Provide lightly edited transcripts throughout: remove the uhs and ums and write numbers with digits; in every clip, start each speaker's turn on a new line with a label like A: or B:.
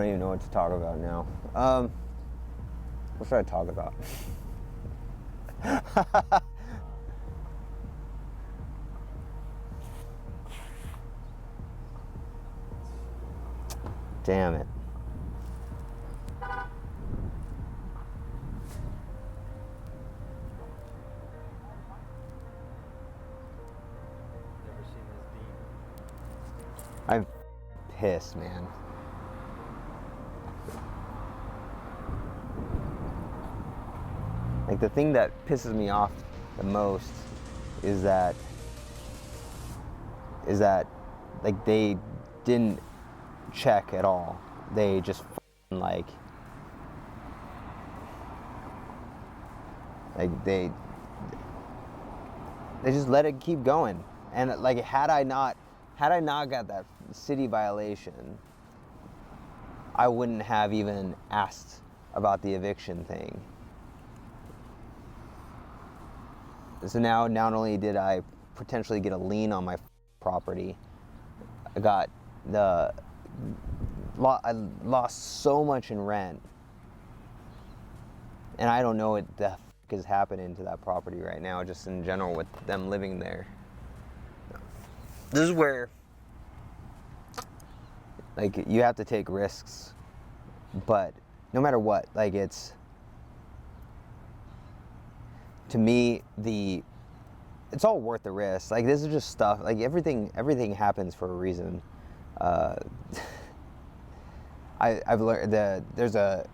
A: don't even know what to talk about now. What should I talk about? Damn it.
B: Never seen this deep.
A: I'm pissed, man. Like, the thing that pisses me off the most is that like, they didn't check at all. They just like they just let it keep going. And like, had I not got that city violation, I wouldn't have even asked about the eviction thing. So now, not only did I potentially get a lien on my property, I lost so much in rent, and I don't know what the is happening to that property right now, just in general with them living there. This is where, like, you have to take risks, but no matter what, like, it's, to me, it's all worth the risk. Like, this is just stuff, like, everything happens for a reason. I've learned that there's a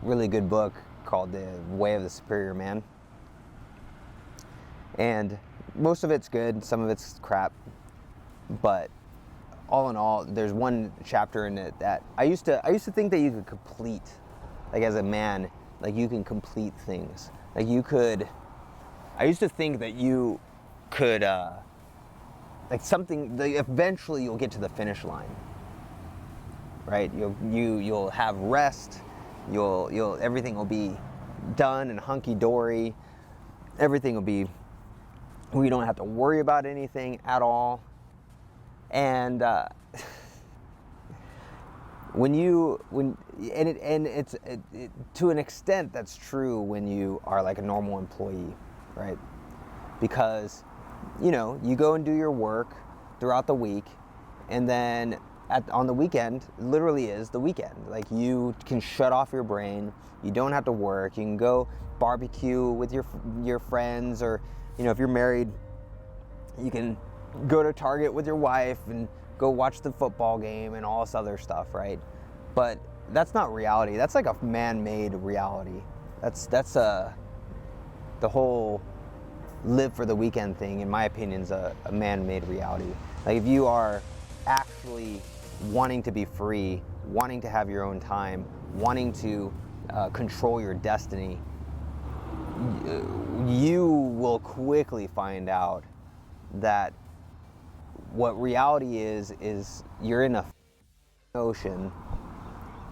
A: really good book called The Way of the Superior Man, and most of it's good, some of it's crap, but all in all, there's one chapter in it that I used to think that you could complete, like, as a man, like, you can complete things. Like, I used to think that you could, like, something, like, eventually you'll get to the finish line, right? You'll have rest, everything will be done and hunky-dory, everything will be, we don't have to worry about anything at all. And to an extent, that's true when you are like a normal employee, right? Because, you go and do your work throughout the week, and then on the weekend, literally is the weekend. Like, you can shut off your brain. You don't have to work. You can go barbecue with your friends, or, if you're married, you can go to Target with your wife and go watch the football game and all this other stuff, right? But that's not reality. That's like a man-made reality. That's the whole live for the weekend thing, in my opinion, is a man-made reality. Like, if you are actually wanting to be free, wanting to have your own time, wanting to control your destiny, you will quickly find out that what reality is you're in a ocean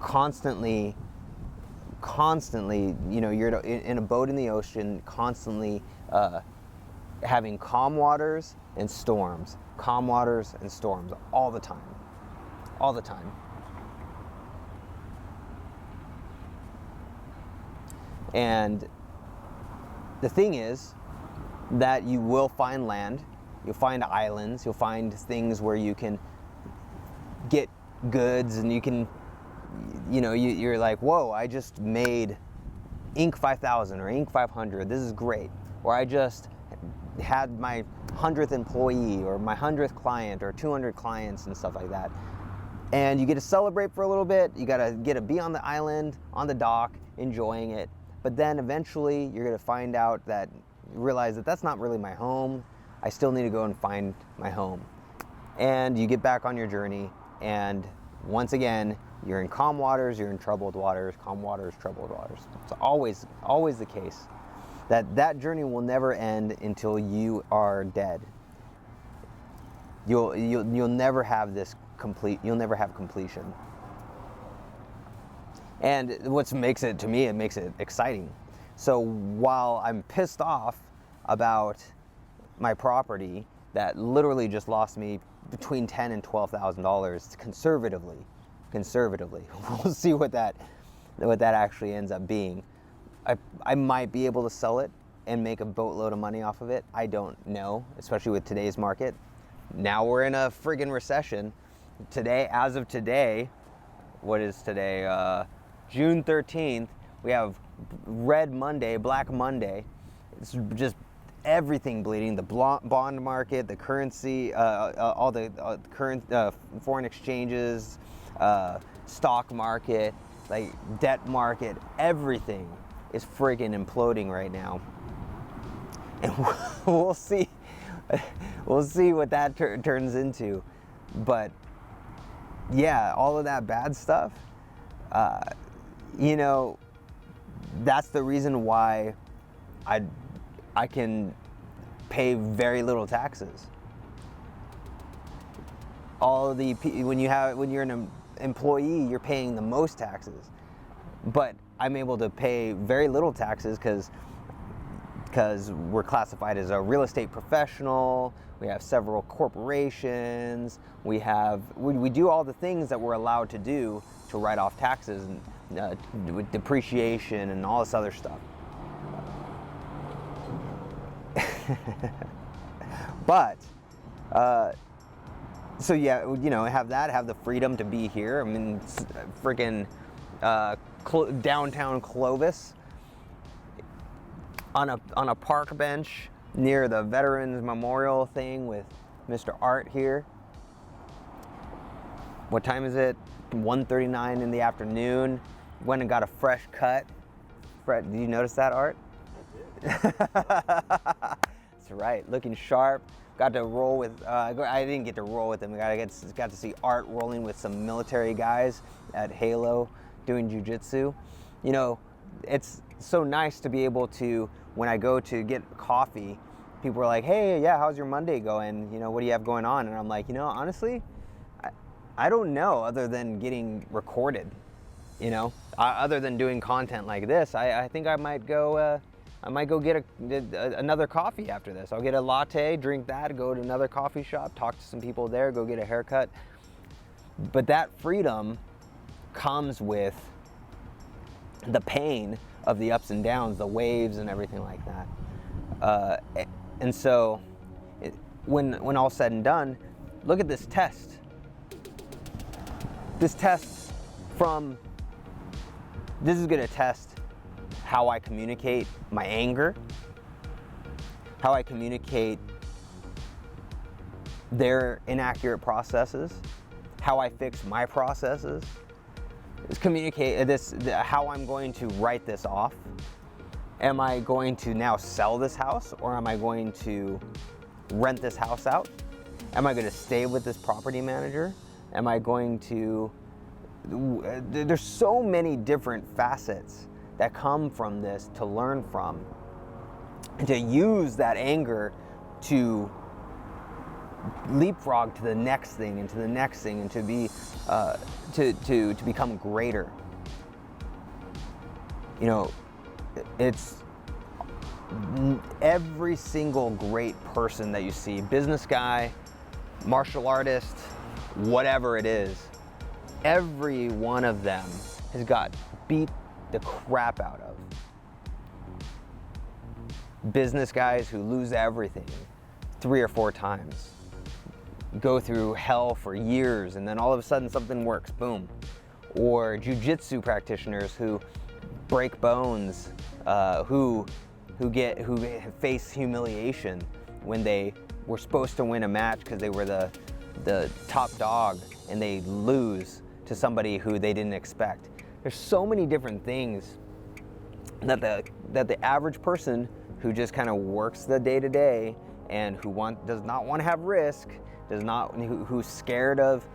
A: constantly, you're in a boat in the ocean, constantly having calm waters and storms, all the time. And the thing is that you will find land, you'll find islands, you'll find things where you can get goods, and you can, you're like, whoa, I just made Inc. 5000 or Inc. 500, this is great. Or I just had my 100th employee, or my 100th client, or 200 clients and stuff like that. And you get to celebrate for a little bit, you get to be on the island, on the dock, enjoying it. But then eventually you're gonna find out that, realize that that's not really my home. I still need to go and find my home. And you get back on your journey, and once again, you're in calm waters, you're in troubled waters, calm waters, troubled waters. It's always the case. That journey will never end until you are dead. You'll never have you'll never have completion. And what makes it, to me, it makes it exciting. So while I'm pissed off about my property that literally just lost me between $10,000 and $12,000 conservatively, conservatively. We'll see what that actually ends up being. I might be able to sell it and make a boatload of money off of it. I don't know, especially with today's market. Now we're in a friggin' recession. Today, as of today, what is today? June 13th, we have Red Monday, Black Monday. It's just everything bleeding. The bond market, the currency, all the current foreign exchanges, stock market, like debt market, everything is friggin' imploding right now. And we'll see what that turns into. But yeah, all of that bad stuff, you know, that's the reason why I can pay very little taxes. When you're an employee, you're paying the most taxes, but I'm able to pay very little taxes because we're classified as a real estate professional. We have several corporations. We do all the things that we're allowed to do to write off taxes and with depreciation and all this other stuff. But so yeah, you know, have the freedom to be here. I mean, freaking downtown Clovis on a park bench near the Veterans Memorial thing with Mr. Art here. What time is it? 1:39 in the afternoon. Went and got a fresh cut. Fred, did you notice that, Art? That's right, looking sharp. Got to roll with, I didn't get to roll with him. I got to see Art rolling with some military guys at Halo doing jiu-jitsu. You know, it's so nice to be able to, when I go to get coffee, people are like, hey, yeah, how's your Monday going? You know, what do you have going on? And I'm like, you know, honestly, I don't know, other than getting recorded, you know, other than doing content like this. I think I might go get another coffee after this. I'll get a latte, drink that, go to another coffee shop, talk to some people there, go get a haircut. But that freedom comes with the pain of the ups and downs, the waves and everything like that. And so when all's said and done, look at this test. This is going to test how I communicate my anger, how I communicate their inaccurate processes, how I fix my processes. Is communicate how I'm going to write this off. Am I going to now sell this house, or am I going to rent this house out? Am I going to stay with this property manager? Am I going to... There's so many different facets that come from this to learn from, and to use that anger to leapfrog to the next thing and to the next thing, and to be to become greater. You know, it's every single great person that you see, business guy, martial artist, whatever it is, every one of them has got beat the crap out of. Business guys who lose everything 3 or 4 times, go through hell for years, and then all of a sudden something works, boom. Or jiu-jitsu practitioners who break bones, who face humiliation when they were supposed to win a match because they were the top dog, and they lose to somebody who they didn't expect. There's so many different things that the average person who just kind of works the day-to-day and does not want to have risk, who's scared of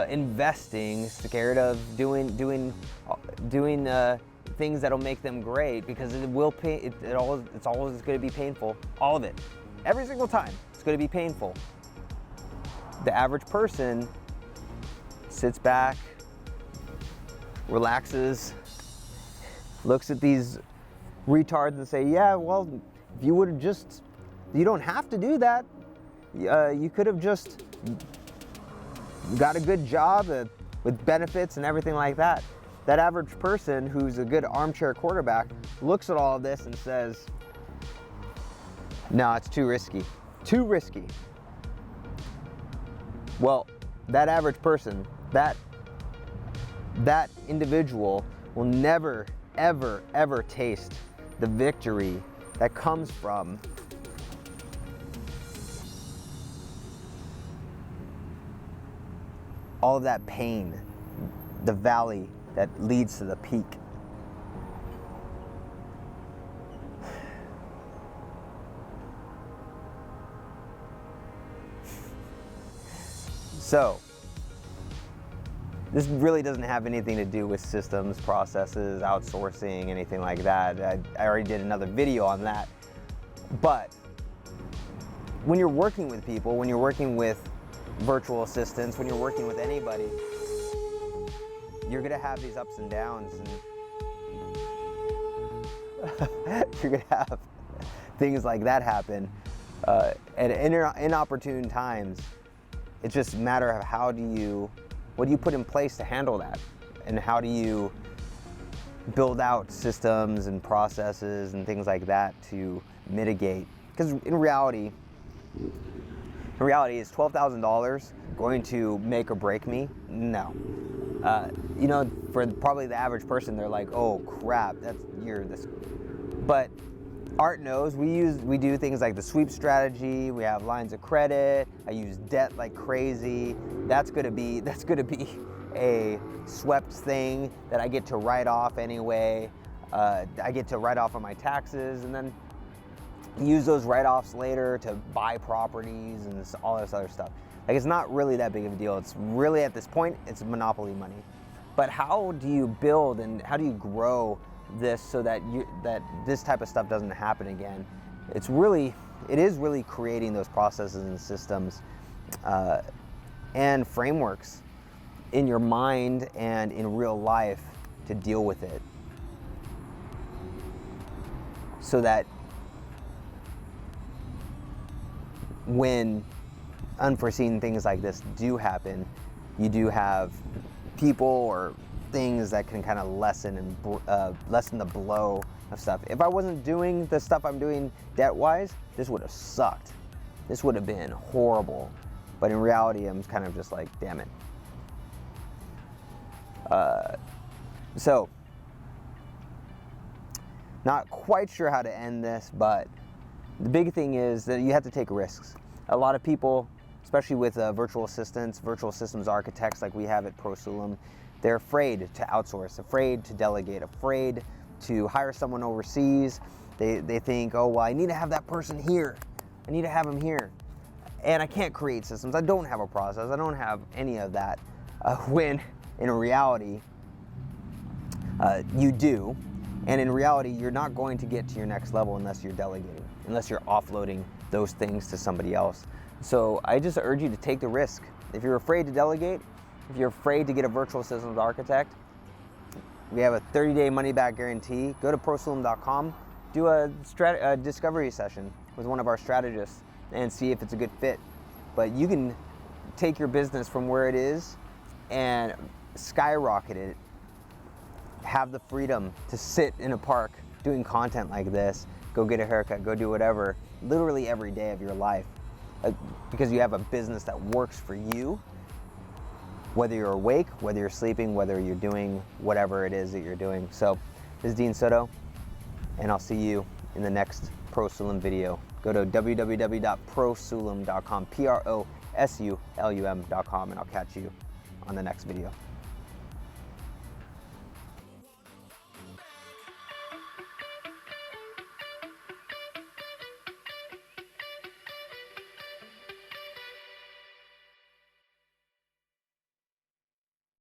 A: investing, scared of doing things that'll make them great, because it will pay. It's always going to be painful. All of it, every single time, it's going to be painful. The average person sits back, relaxes, looks at these retards and say, yeah, well, if you would have just, you don't have to do that. You could have just got a good job, with benefits and everything like that. That average person who's a good armchair quarterback looks at all of this and says, no, it's too risky, too risky. Well, that average person, that individual will never, ever, ever taste the victory that comes from all of that pain, the valley that leads to the peak. So, this really doesn't have anything to do with systems, processes, outsourcing, anything like that. I already did another video on that. But when you're working with people, when you're working with virtual assistants, when you're working with anybody, you're gonna have these ups and downs, and you're gonna have things like that happen at inopportune times. It's just a matter of what do you put in place to handle that, and how do you build out systems and processes and things like that to mitigate? Because in reality, is $12,000 going to make or break me? No. You know, for probably the average person, they're like, oh crap, you're this. But Art knows we do things like the sweep strategy. We have lines of credit. I use debt like crazy. That's gonna be a swept thing that I get to write off anyway. I get to write off on my taxes, and then use those write-offs later to buy properties and all this other stuff. Like, it's not really that big of a deal. It's really, at this point, it's monopoly money. But how do you build and how do you grow this so that this type of stuff doesn't happen again? It is really creating those processes and systems and frameworks in your mind and in real life to deal with it, so that when unforeseen things like this do happen, you do have people or things that can kind of lessen the blow of stuff. If I wasn't doing the stuff I'm doing debt-wise, this would have sucked. This would have been horrible. But in reality, I'm kind of just like, damn it. So, not quite sure how to end this, but the big thing is that you have to take risks. A lot of people, especially with virtual assistants, virtual systems architects like we have at ProSulum, they're afraid to outsource, afraid to delegate, afraid to hire someone overseas. They think, oh, well, I need to have that person here. I need to have them here. And I can't create systems. I don't have a process. I don't have any of that. When in reality, you do. And in reality, you're not going to get to your next level unless you're delegating, unless you're offloading those things to somebody else. So I just urge you to take the risk. If you're afraid to delegate, if you're afraid to get a virtual systems architect, we have a 30-day money-back guarantee. Go to prosulum.com, do a discovery session with one of our strategists and see if it's a good fit. But you can take your business from where it is and skyrocket it. Have the freedom to sit in a park doing content like this, go get a haircut, go do whatever, literally every day of your life, because you have a business that works for you, whether you're awake, whether you're sleeping, whether you're doing whatever it is that you're doing. So this is Dean Soto, and I'll see you in the next ProSulum video. Go to www.prosulum.com, prosulum.com, and I'll catch you on the next video.